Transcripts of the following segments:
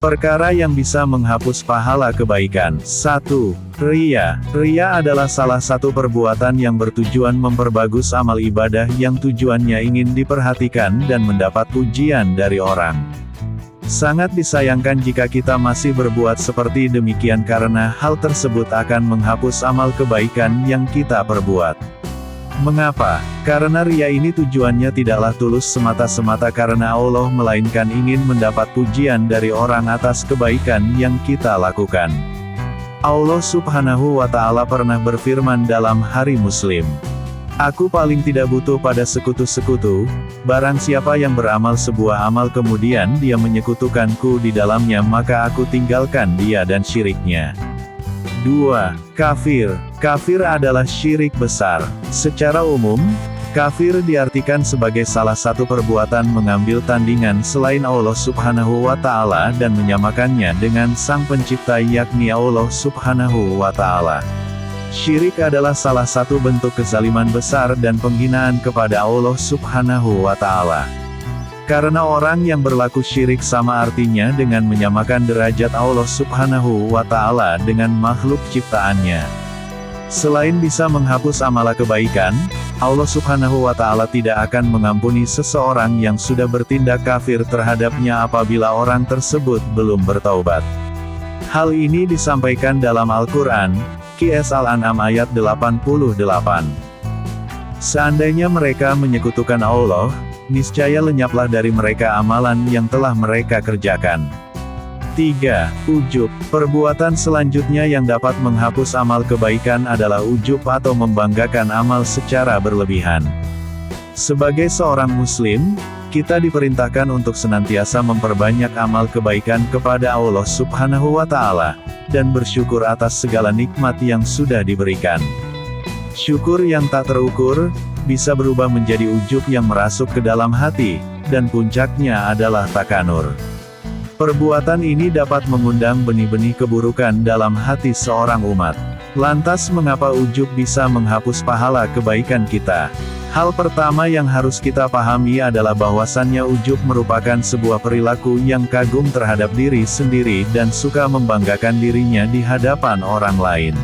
Perkara yang bisa menghapus pahala kebaikan. 1. Riya. Riya adalah salah satu perbuatan yang bertujuan memperbagus amal ibadah yang tujuannya ingin diperhatikan dan mendapat pujian dari orang. Sangat disayangkan jika kita masih berbuat seperti demikian karena hal tersebut akan menghapus amal kebaikan yang kita perbuat. Mengapa? Karena riya ini tujuannya tidaklah tulus semata-semata karena Allah melainkan ingin mendapat pujian dari orang atas kebaikan yang kita lakukan. Allah Subhanahu wa Ta'ala pernah berfirman dalam Hari Muslim. Aku paling tidak butuh pada sekutu-sekutu, barang siapa yang beramal sebuah amal kemudian dia menyekutukanku di dalamnya maka aku tinggalkan dia dan syiriknya. 2. Kafir. Kafir adalah syirik besar. Secara umum, kafir diartikan sebagai salah satu perbuatan mengambil tandingan selain Allah Subhanahu wa Ta'ala dan menyamakannya dengan Sang Pencipta yakni Allah Subhanahu wa Ta'ala. Syirik adalah salah satu bentuk kezaliman besar dan penghinaan kepada Allah Subhanahu wa Ta'ala. Karena orang yang berlaku syirik sama artinya dengan menyamakan derajat Allah Subhanahu wa Ta'ala dengan makhluk ciptaannya. Selain bisa menghapus amal kebaikan, Allah Subhanahu wa Ta'ala tidak akan mengampuni seseorang yang sudah bertindak kafir terhadapnya apabila orang tersebut belum bertaubat. Hal ini disampaikan dalam Al-Quran, Qs Al-An'am ayat 88. Seandainya mereka menyekutukan Allah, niscaya lenyaplah dari mereka amalan yang telah mereka kerjakan. 3. Ujub. Perbuatan selanjutnya yang dapat menghapus amal kebaikan adalah ujub atau membanggakan amal secara berlebihan. Sebagai seorang muslim, kita diperintahkan untuk senantiasa memperbanyak amal kebaikan kepada Allah Subhanahu wa Ta'ala, dan bersyukur atas segala nikmat yang sudah diberikan. Syukur yang tak terukur, bisa berubah menjadi ujub yang merasuk ke dalam hati, dan puncaknya adalah takanur. Perbuatan ini dapat mengundang benih-benih keburukan dalam hati seorang umat. Lantas mengapa ujub bisa menghapus pahala kebaikan kita? Hal pertama yang harus kita pahami adalah bahwasannya ujub merupakan sebuah perilaku yang kagum terhadap diri sendiri dan suka membanggakan dirinya di hadapan orang lain.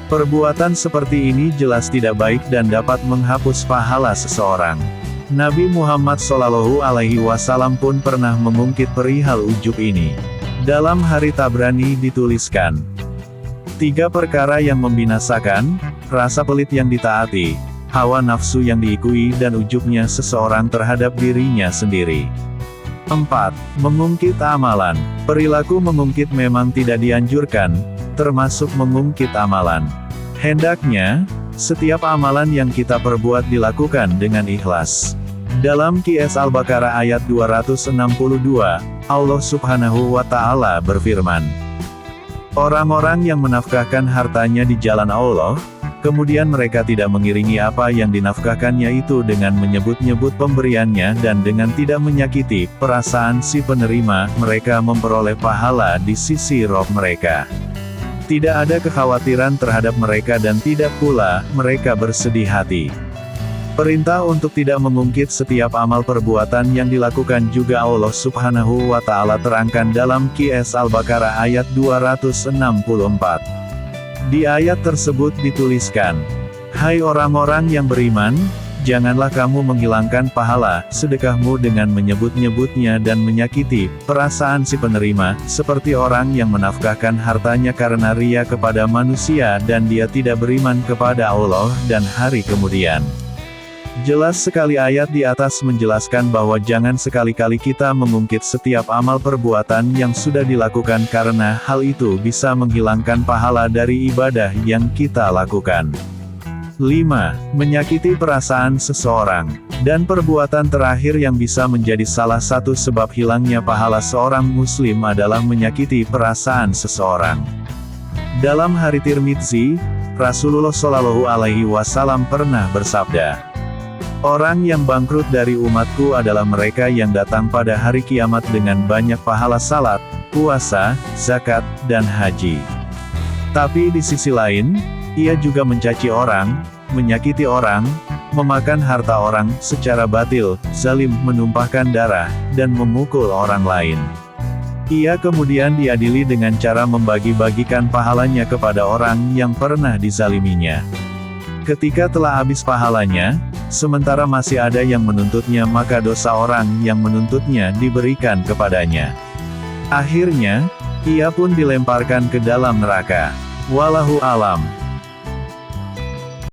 Perbuatan seperti ini jelas tidak baik dan dapat menghapus pahala seseorang. Nabi Muhammad SAW pun pernah mengungkit perihal ujub ini. Dalam Hari Tabrani dituliskan, 3 perkara yang membinasakan, rasa pelit yang ditaati, hawa nafsu yang diikuti dan ujubnya seseorang terhadap dirinya sendiri. 4. Mengungkit amalan. Perilaku mengungkit memang tidak dianjurkan, termasuk mengungkit amalan. Hendaknya, setiap amalan yang kita perbuat dilakukan dengan ikhlas. Dalam Qs Al-Baqarah ayat 262, Allah Subhanahu wa Ta'ala berfirman, orang-orang yang menafkahkan hartanya di jalan Allah, kemudian mereka tidak mengiringi apa yang dinafkahkannya itu dengan menyebut-nyebut pemberiannya dan dengan tidak menyakiti perasaan si penerima, mereka memperoleh pahala di sisi Rabb mereka. Tidak ada kekhawatiran terhadap mereka dan tidak pula mereka bersedih hati. Perintah untuk tidak mengungkit setiap amal perbuatan yang dilakukan juga Allah Subhanahu wa Ta'ala terangkan dalam Qs Al-Baqarah ayat 264. Di ayat tersebut dituliskan, hai orang-orang yang beriman, janganlah kamu menghilangkan pahala sedekahmu dengan menyebut-nyebutnya dan menyakiti perasaan si penerima, seperti orang yang menafkahkan hartanya karena riya kepada manusia dan dia tidak beriman kepada Allah dan hari kemudian. Jelas sekali ayat di atas menjelaskan bahwa jangan sekali-kali kita mengungkit setiap amal perbuatan yang sudah dilakukan karena hal itu bisa menghilangkan pahala dari ibadah yang kita lakukan. 5. Menyakiti perasaan seseorang. Dan perbuatan terakhir yang bisa menjadi salah satu sebab hilangnya pahala seorang muslim adalah menyakiti perasaan seseorang. Dalam Hari Tirmidzi, Rasulullah SAW pernah bersabda, orang yang bangkrut dari umatku adalah mereka yang datang pada hari kiamat dengan banyak pahala salat, puasa, zakat, dan haji. Tapi di sisi lain, ia juga mencaci orang, menyakiti orang, memakan harta orang secara batil, zalim, menumpahkan darah, dan memukul orang lain. Ia kemudian diadili dengan cara membagi-bagikan pahalanya kepada orang yang pernah dizaliminya. Ketika telah habis pahalanya, sementara masih ada yang menuntutnya, maka dosa orang yang menuntutnya diberikan kepadanya. Akhirnya, ia pun dilemparkan ke dalam neraka. Wallahu alam.